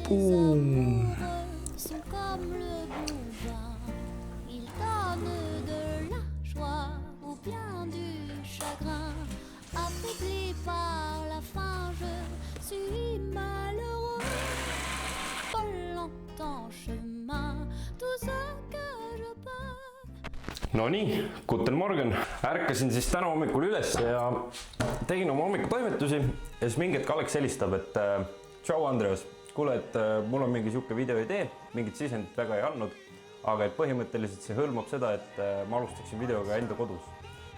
Boum. No nii, guten morgen. Ärkasin siis täna hommikul üles ja tegin oma hommikutoimetusi ja siis mingi hetk Alex helistab, et tšau Andreas, kuule, et mul on mingi siuke videoidee, mingit sisendit väga ei andnud, aga et põhimõtteliselt see hõlmab seda, et ma alustaksin videoga enda kodus.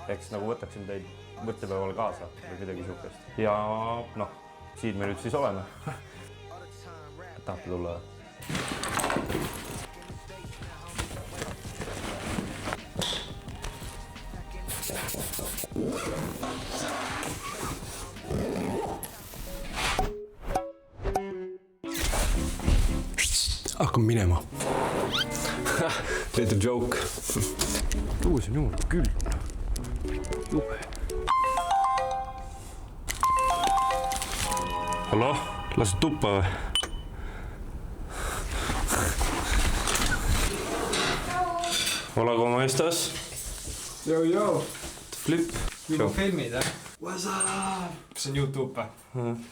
Ehk siis nagu võtaksin teid võttepäeval kaasa või midagi siukest. Ja noh, siin me nüüd siis oleme. Tahate tulla? Hakkame minema. Little joke. Tuus on juurde küll. Jube. Hallo, lased tuppa või? Hola, ¿cómo estás? Joo. Flip. Juba filmid, eh? What's up? See on YouTube.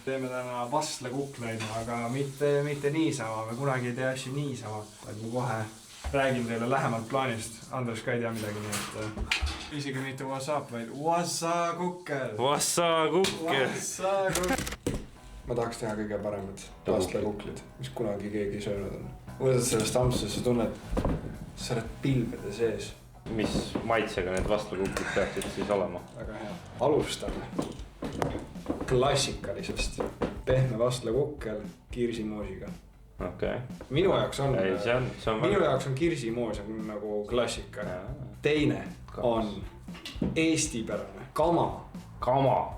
Teeme täna vastlakukleid, aga mitte niisama. Me kunagi ei tee asju niisama. Vaid ma kohe räägin teile lähemalt plaanist. Andres ka ei tea midagi, nii et isegi mitte what's up, vaid what's up kukkel. What's up kukkel? Ma tahaks teha kõige paremad vastlakuklid, mis kunagi keegi söönud on. Võtad sellest ampsu, sa tunned, sa oled pilvede sees. Mis maitsega need vastlakuklid peaksid siis olema? Väga hea. Alustame klassikalisest. Pehme vastlakukkel kirsimoosiga. Okay. Minu jaoks on, minu jaoks on kirsimoos on nagu klassika. Teine on eestipärane kama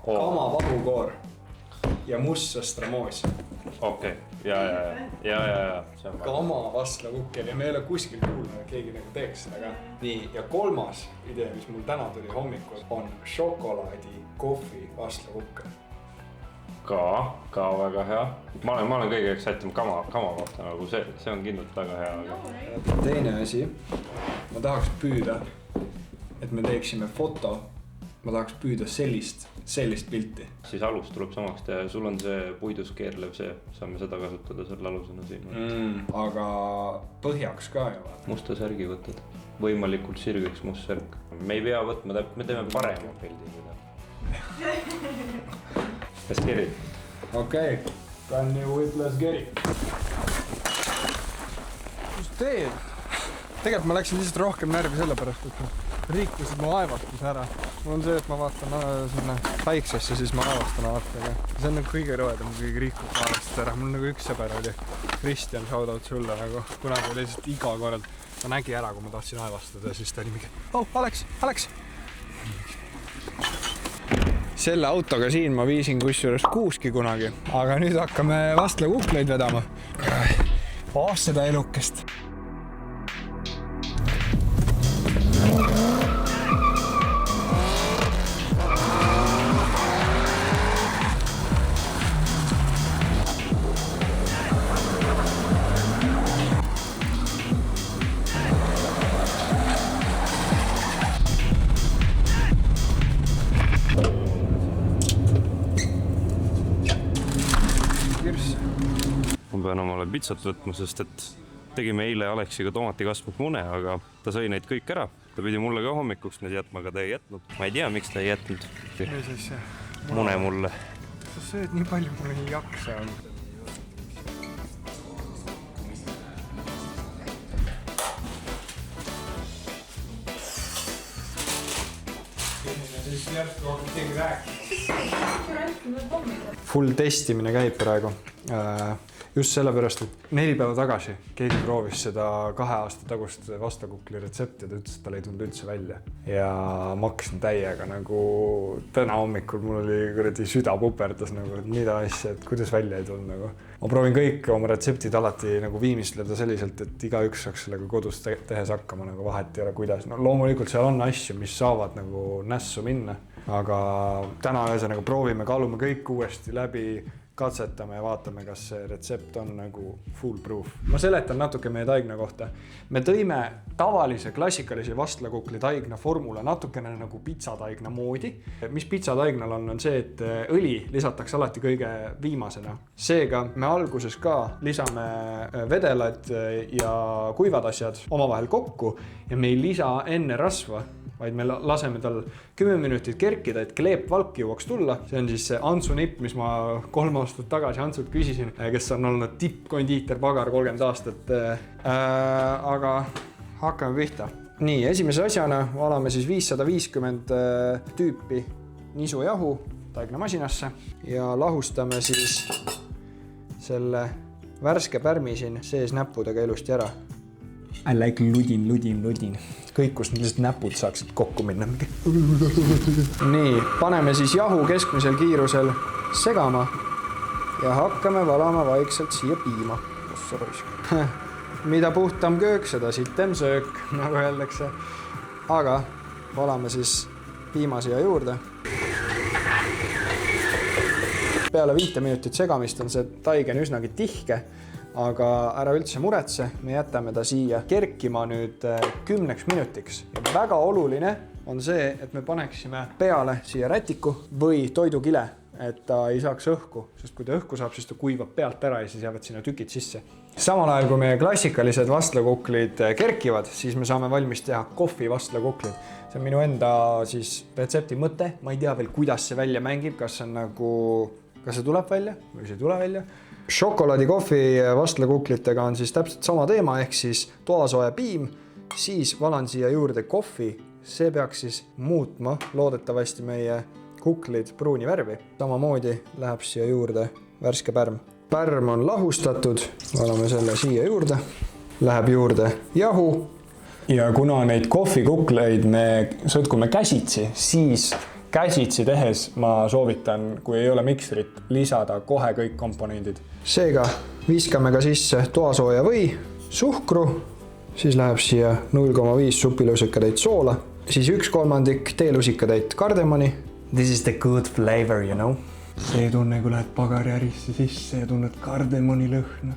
vahukoor ja must sastramoos. Okei, ja. Kama vastlakukkel ja me ei ole kuskil kuulnud, et keegi nagu teeks seda ka. Nii, ja kolmas idee, mis mul täna tuli hommikul, on šokolaadi kohvi vastlakukkel. Ka väga hea. Ma olen kõige excitem kama kohta, nagu see on kindlalt väga hea. Aga... Teine asi, ma tahaks püüda, et me teeksime foto, ma tahaks püüda sellist pilti. Siis alus tuleb samaks teha ja sul on see puidus keerlev see, saame seda kasutada selle alusena siin. Aga põhjaks ka ju. Musta särgi võtad, võimalikult sirgeks must särg. Me ei pea võtma, me teeme parema pildi seda. Let's get it. Okei, can you with let's get it? Kus teed? Tegelikult ma läksin lihtsalt rohkem närvi selle pärast, et ma rikkusid mu aevastus ära. Mul on see, et ma vaatan päiksesse, siis ma aevastan alati. See on nagu kõige rõvedam, kõige rikkus aevastus ära. Mul nagu üks sõber oli, Kristjan, shoutout sulle, nagu kunagi oli lihtsalt iga korral. Ta nägi ära, kui ma tahtsin aevastada, siis ta oli mingi, Alex! Selle autoga siin ma viisin kusjuures kuuski kunagi, aga nüüd hakkame vastlakukleid vedama. Seda elukest. Ma pean omale pitsat võtma, sest et tegime eile Aleksiga tomatikasmut mune, aga ta sõi neid kõik ära. Ta pidi mulle ka hommikuks need jätma, aga ta ei jätnud. Ma ei tea, miks ta ei jätnud. Mune mulle. Sa sööd nii palju, mul ei jaksa on. Full testimine käib praegu. Just sellepärast, et 4 päeva tagasi keegi proovis seda 2 aasta tagust vastlakukli retsepti ja ta ütles, et tal ei tulnud üldse välja. Ja ma hakkasin täiega nagu täna hommikul mul oli kuradi süda puperdas nagu, et mida asja, et kuidas välja ei tulnud nagu. Ma proovin kõik oma retseptid alati nagu viimistleda selliselt, et igaüks saaks sellega kodus tehes hakkama nagu vahet ei ole kuidas. No, loomulikult seal on asju, mis saavad nagu nässu minna, aga täna ühesõnaga proovime, kaalume kõik uuesti läbi, katsetame ja vaatame, kas see retsept on nagu foolproof. Ma seletan natuke meie taigna kohta. Me tõime tavalise klassikalise vastlakukli taigna formula natukene nagu pizzataigna moodi. Mis pizzataignal on see, et õli lisatakse alati kõige viimasena. Seega me alguses ka lisame vedelad ja kuivad asjad omavahel kokku ja me ei lisa enne rasva, vaid me laseme tal 10 minutit kerkida, et kleepvalk jõuaks tulla. See on siis see Antsu nipp, mis ma 3 aastat tagasi Antsult küsisin, kes on olnud tippkondiiter pagar 30 aastat. Aga hakkame pihta. Nii, esimese asjana valame siis 550 tüüpi nisujahu taignamasinasse ja lahustame siis selle värske pärmi siin sees näppudega ilusti ära. I like ludin. Kõik, kus lihtsalt näpud saaksid kokku minna. Nii, paneme siis jahu keskmisel kiirusel segama ja hakkame valama vaikselt siia piima. Mida puhtam köök, seda sitem söök, nagu öeldakse. Aga valame siis piima siia juurde. Peale 5 minutit segamist on see taigen üsnagi tihke. Aga ära üldse muretse, me jätame ta siia kerkima nüüd 10 minutiks. Ja väga oluline on see, et me paneksime peale siia rätiku või toidukile, et ta ei saaks õhku, sest kui ta õhku saab, siis ta kuivab pealt ära ja siis jäävad sinna tükid sisse. Samal ajal, kui meie klassikalised vastlakuklid kerkivad, siis me saame valmis teha kohvi vastlakuklid. See on minu enda siis retsepti mõte. Ma ei tea veel, kuidas see välja mängib, kas see tuleb välja või see ei tule välja. Šokolaadikohvi vastlakuklitega on siis täpselt sama teema, ehk siis toasooja piim, siis valan siia juurde kohvi, see peaks siis muutma loodetavasti meie kuklid pruuni värvi. Samamoodi läheb siia juurde värske pärm. Pärm on lahustatud, valame selle siia juurde, läheb juurde jahu ja kuna neid kohvikukleid me sõtkume käsitsi, siis käsitsi tehes ma soovitan, kui ei ole miksrit, lisada kohe kõik komponendid. Seega viskame ka sisse toasooja või suhkru, siis läheb siia 0,5 supilusikatäit soola, siis 1/3 teelusikatäit kardemoni. This is the good flavor, you know. See tunne, kui lähed pagariärisse sisse ja tunned kardemoni lõhna.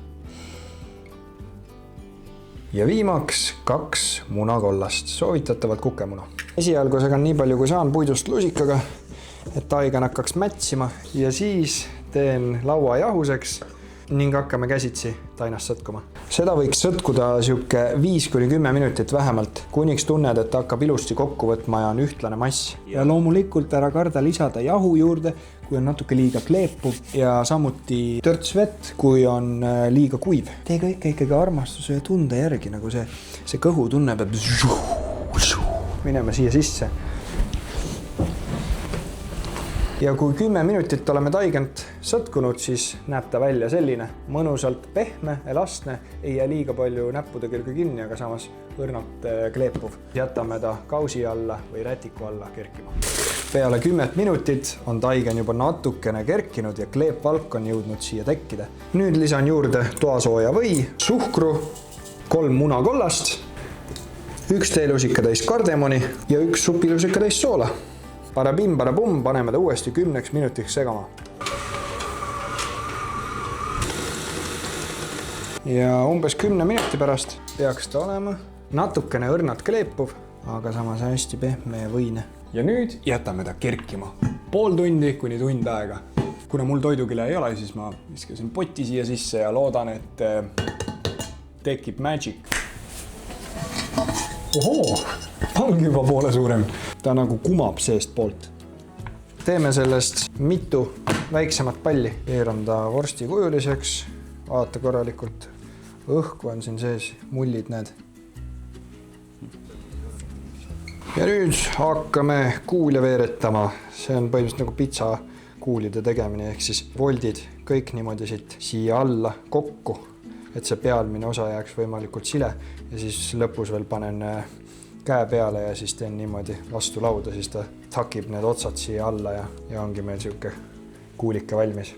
Ja viimaks 2 munakollast, soovitatavalt kukemuna. Esialgu segan nii palju, kui saan puidust lusikaga, et taigan hakkaks mätsima ja siis teen laua jahuseks ning hakkame käsitsi tainast sõtkuma. Seda võiks sõtkuda siuke 5-10 minutit vähemalt, kuniks tunned, et hakkab ilusti kokku võtma ja on ühtlane mass. Ja loomulikult ära karda lisada jahu juurde, kui on natuke liiga kleepuv ja samuti törts vett, kui on liiga kuiv. Tee kõike ikkagi armastuse ja tunde järgi, nagu see kõhu tunne peab minema siia sisse. Ja kui 10 minutit oleme taigent sõtkunud, siis näeb ta välja selline mõnusalt pehme, elastne, ei jää liiga palju näppude külge kinni, aga samas õrnalt kleepuv. Jätame ta kausi alla või rätiku alla kerkima. Peale 10 minutit on taigen juba natukene kerkinud ja kleepvalk on jõudnud siia tekkida. Nüüd lisan juurde toasooja või suhkru, 3 munakollast, 1 teelusikatäis kardemoni ja 1 supilusikatäis soola. Parabim, parabum, paneme ta uuesti 10 minutiks segama. Ja umbes 10 minuti pärast peaks ta olema natukene õrnalt kleepuv, aga samas hästi pehme ja võine. Ja nüüd jätame ta kerkima. Pool tundi kuni tund aega. Kuna mul toidukile ei ole, siis ma viskasin poti siia sisse ja loodan, et tekib magic. Ohoo, ongi juba poole suurem. Ta nagu kumab seest poolt. Teeme sellest mitu väiksemat palli. Veeran ta vorsti kujuliseks. Vaata korralikult. Õhku on siin sees. Mullid need. Ja nüüd hakkame kuule veeretama. See on põhimõtteliselt nagu pitsa kuulide tegemine. Ehk siis voldid kõik niimoodi siia alla kokku, et see pealmine osa jääks võimalikult sile. Ja siis lõpus veel panen käe peale ja siis teen niimoodi vastu lauda, siis ta takib need otsad siia alla ja ongi meil siuke kuulike valmis.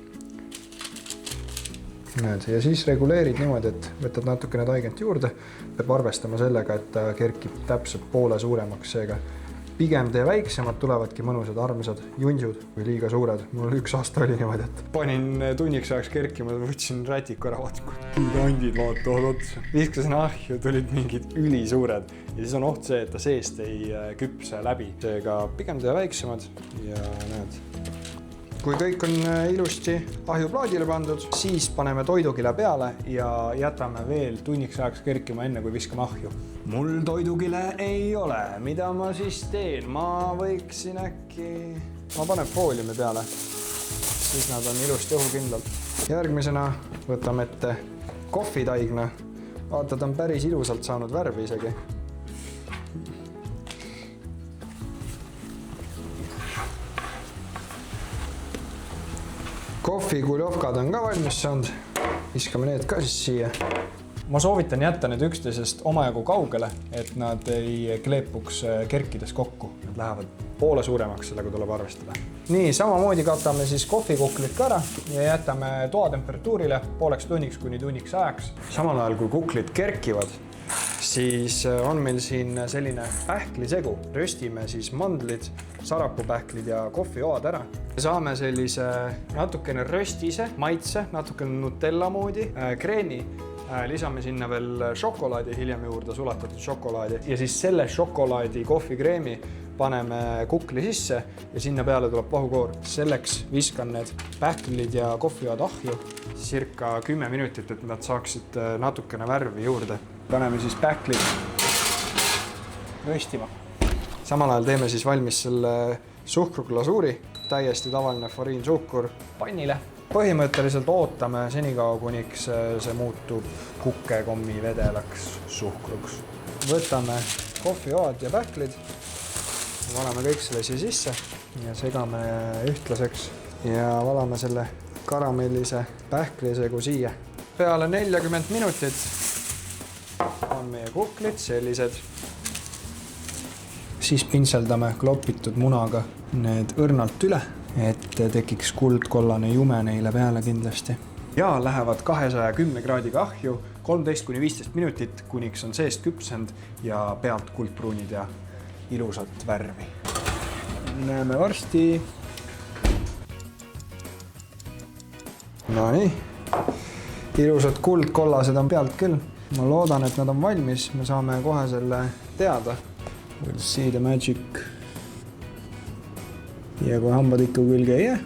Ja siis reguleerid niimoodi, et võtad natukene taigent juurde, peab arvestama sellega, et ta kerkib täpselt poole suuremaks, seega pigem tee väiksemad tulevadki mõnusad armsad jundsud või liiga suured. Mul üks aasta oli niimoodi, et panin tunniks ajaks kerkima, võtsin rätiku ära, vaata, kui kandid vaatavad otsa. Viskasin ahju, tulid mingid ülisuured ja siis on oht see, et ta seest ei küpse läbi. Seega pigem tee väiksemad ja näed. Kui kõik on ilusti ahjuplaadile pandud, siis paneme toidukile peale ja jätame veel tunniks ajaks kerkima enne, kui viskame ahju. Mul toidukile ei ole. Mida ma siis teen? Ma võiksin äkki... Ma panen fooliumi peale, siis nad on ilusti õhukindlalt. Järgmisena võtame ette kohvitaigna. Vaata, ta on päris ilusalt saanud värvi isegi. Kohvikuljovkad on ka valmis saanud. Viskame need ka siis siia. Ma soovitan jätta need üksteisest omajagu kaugele, et nad ei kleepuks kerkides kokku. Nad lähevad poole suuremaks, sellega tuleb arvestada. Nii, samamoodi katame siis kohvikuklit ka ära ja jätame toatemperatuurile pooleks tunniks kuni tunniks ajaks. Samal ajal, kui kuklid kerkivad, siis on meil siin selline pähklisegu. Röstime siis mandlid, sarapupähklid ja kohvioad ära. Saame sellise natukene röstise maitse, natukene Nutella moodi, kreemi. Lisame sinna veel šokolaadi, hiljem juurde sulatatud šokolaadi ja siis selle šokolaadi kohvikreemi paneme kukli sisse ja sinna peale tuleb pahukoor. Selleks viskan need pähklid ja kohvioad ahju circa 10 minutit, et nad saaksid natukene värvi juurde. Paneme siis pähklid röstima. Samal ajal teeme siis valmis selle suhkruglasuuri, täiesti tavaline foriinsuhkur pannile. Põhimõtteliselt ootame senikaua, kuniks see muutub kukekommi vedelaks suhkruks. Võtame kohvioad ja pähklid, valame kõik selle siia sisse ja segame ühtlaseks ja valame selle karamellise pähklisegu siia. Peale 40 minutit on meie kuklid sellised. Siis pintseldame klopitud munaga need õrnalt üle, et tekiks kuldkollane jume neile peale kindlasti. Ja lähevad 210 kraadiga ahju 13–15 minutit, kuniks on seest küpsend ja pealt kuldpruunid ja ilusat värvi. Näeme varsti. No nii, ilusad kuldkollased on pealt küll. Ma loodan, et nad on valmis. Me saame kohe selle teada. We'll see the magic. Ja kui hambad ikka külge ei jää,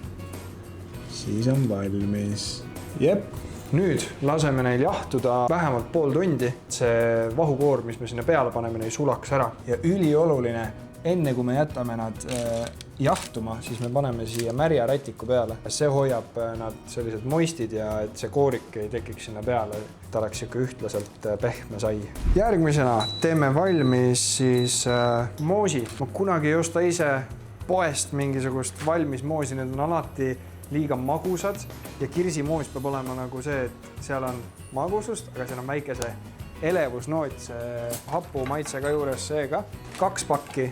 siis on valmis. Jep. Nüüd laseme neil jahtuda vähemalt pool tundi. See vahukoor, mis me sinna peale paneme, ei sulaks ära. Ja ülioluline, enne kui me jätame nad jahtuma, siis me paneme siia märja rätiku peale. See hoiab nad sellised moistid ja et see koorik ei tekiks sinna peale. Ta oleks ikka ühtlaselt pehme sai. Järgmisena teeme valmis siis moosi. Ma kunagi ei osta ise poest mingisugust valmis moosi, need on alati liiga magusad ja kirsimoos peab olema nagu see, et seal on magusust, aga seal on väike see elevusnoot, see hapu maitse ka juures seega. 2 pakki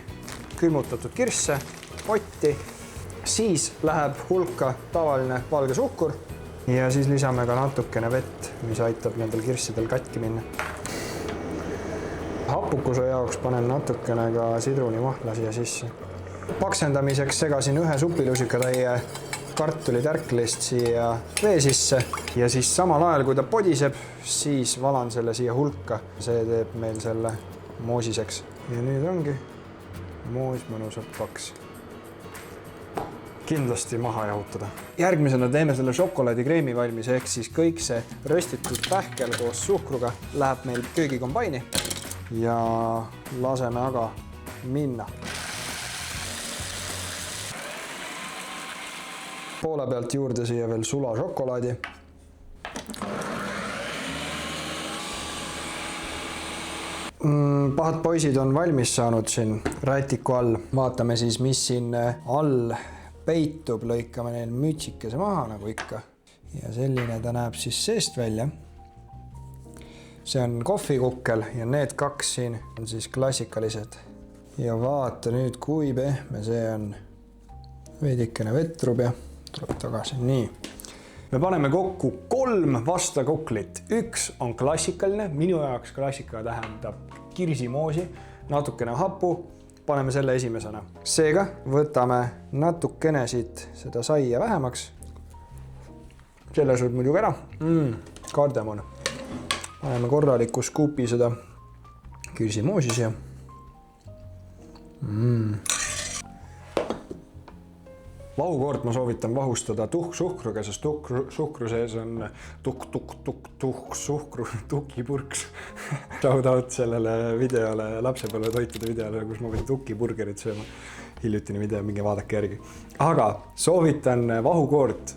külmutatud kirsse, potti, siis läheb hulka tavaline valge suhkur ja siis lisame ka natukene vett, mis aitab nendel kirssidel katki minna. Hapukuse jaoks panen natukene ka sidrunimahla siia sisse. Paksendamiseks segasin 1 supilusikatäie kartulitärklist siia vee sisse ja siis samal ajal, kui ta podiseb, siis valan selle siia hulka. See teeb meil selle moosiseks. Ja nüüd ongi moos mõnusalt paks. Kindlasti maha jahutada. Järgmisena teeme selle šokolaadikreemi valmis, ehk siis kõik see röstitud pähkel koos suhkruga läheb meil köögikombaini ja laseme aga minna. Poole pealt juurde siia veel sula šokolaadi. Pahad poisid on valmis saanud siin rätiku all. Vaatame siis, mis siin all peitub. Lõikame neil mütsikese maha nagu ikka. Ja selline ta näeb siis seest välja. See on kohvikukkel ja need 2 siin on siis klassikalised. Ja vaata nüüd, kui pehme see on. Veidikene vetrub ja tuleb tagasi. Nii. Me paneme kokku 3 vastakuklit. 1 on klassikaline. Minu jaoks klassika tähendab kirsimoosi, natukene hapu, paneme selle esimesena. Seega võtame natukene siit seda saia vähemaks. Selle sööb muidugi ära. Kardemon. Paneme korraliku skuupi seda kirsimoosi siia. Vahukoort ma soovitan vahustada tuhksuhkruga, sest suhkru sees on tukipurks. Shout out sellele videole, lapsepõlvetoitude videole, kus ma võin tukiburgerit sööma. Hiljutine video, minge vaadake järgi. Aga soovitan vahukoort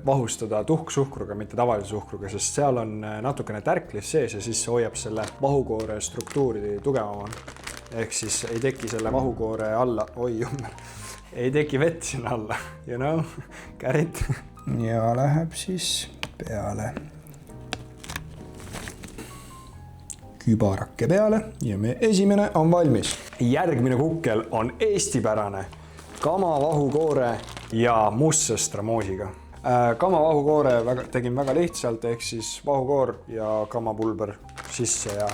vahustada tuhksuhkruga, mitte tavalise suhkruga, sest seal on natukene tärklis sees ja siis see hoiab selle vahukoore struktuuri tugevamana. Ehk siis ei teki selle vahukoore alla, ei teki vett sinna alla, you know, kärit. Ja läheb siis peale. Kübarake peale ja meie esimene on valmis. Järgmine kukkel on eestipärane kamavahukoore ja mustsõstra moosiga. Kamavahukoore tegin väga lihtsalt, ehk siis vahukoor ja kamapulber sisse ja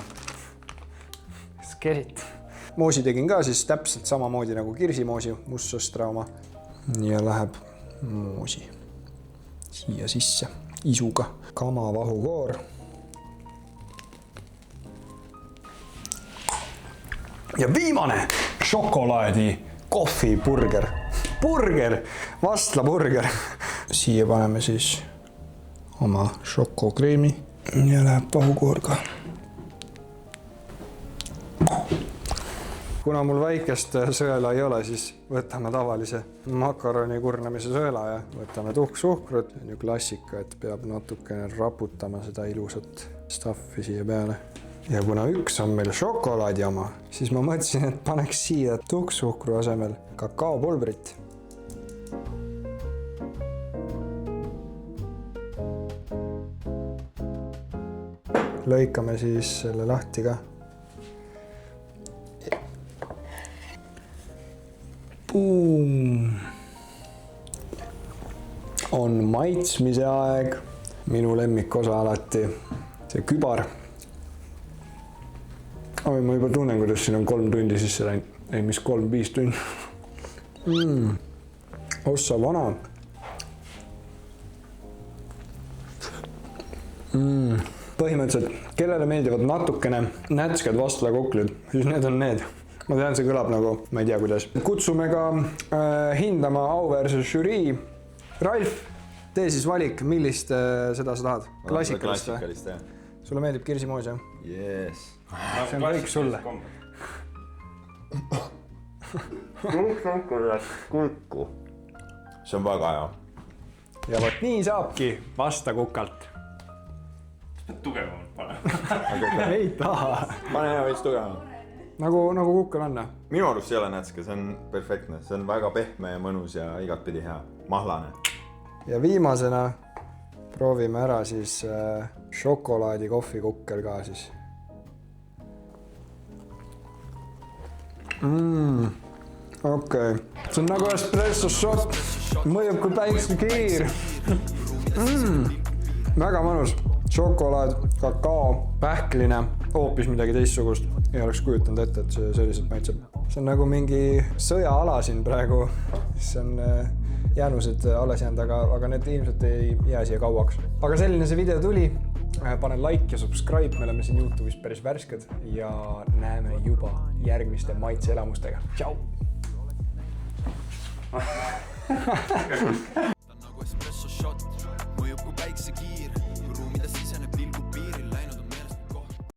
skerit. Moosi tegin ka siis täpselt samamoodi nagu kirsimoosi, mustsõstra oma. Ja läheb moosi siia sisse isuga. Kamavahukoor. Ja viimane šokolaadi kohviburger. Burger, vastlaburger. Siia paneme siis oma šokokreemi ja läheb vahukoor ka. Kuna mul väikest sööla ei ole, siis võtame tavalise makaroni kurnamise sööla ja võtame tuhksuhkrut. See on ju klassika, et peab natukene raputama seda ilusat stuffi siia peale. Ja kuna üks on meil šokolaadi oma, siis ma mõtlesin, et paneks siia tuhksuhkru asemel kakaopulbrit. Lõikame siis selle lahti ka. Boom. On maitsmise aeg. Minu lemmikosa alati. See kübar. Ma juba tunnen, kuidas siin on 3 tundi sisse läinud. Ei, mis 3-5 tundi. Ossa vana. Põhimõtteliselt, kellele meeldivad natukene nätsked vastlakuklid, siis need on need. Ma tean, see kõlab nagu, ma ei tea kuidas. Kutsume ka hindama auväärse žürii. Ralf, tee siis valik, millist seda sa tahad? Klassikalist või? Sulle meeldib kirsimoos, jah? Yes. See on kõik sulle. Kulku. See on väga hea. Ja võt nii saabki vastakukalt. Tugevamalt pane. Ei taha. Pane hea veits tugevama. Nagu kukkel on. Minu arust ei ole nätske, see on perfektne. See on väga pehme ja mõnus ja igatpidi hea. Mahlane. Ja viimasena proovime ära siis šokolaadi kohvikukkel ka siis. Okei. See on nagu espresso shot. Mõjub kui päiksekiir. Väga mõnus. Šokolaad, kakao, pähkline, hoopis midagi teistsugust. Ei oleks kujutanud ette, et see selliselt maitseb. See on nagu mingi sõjaala siin praegu. See on jäänused alles jäänud, aga need ilmselt ei jää siia kauaks. Aga selline see video tuli. Pane like ja subscribe, me oleme siin YouTube'is päris värsked ja näeme juba järgmiste maitseelamustega. Tšau!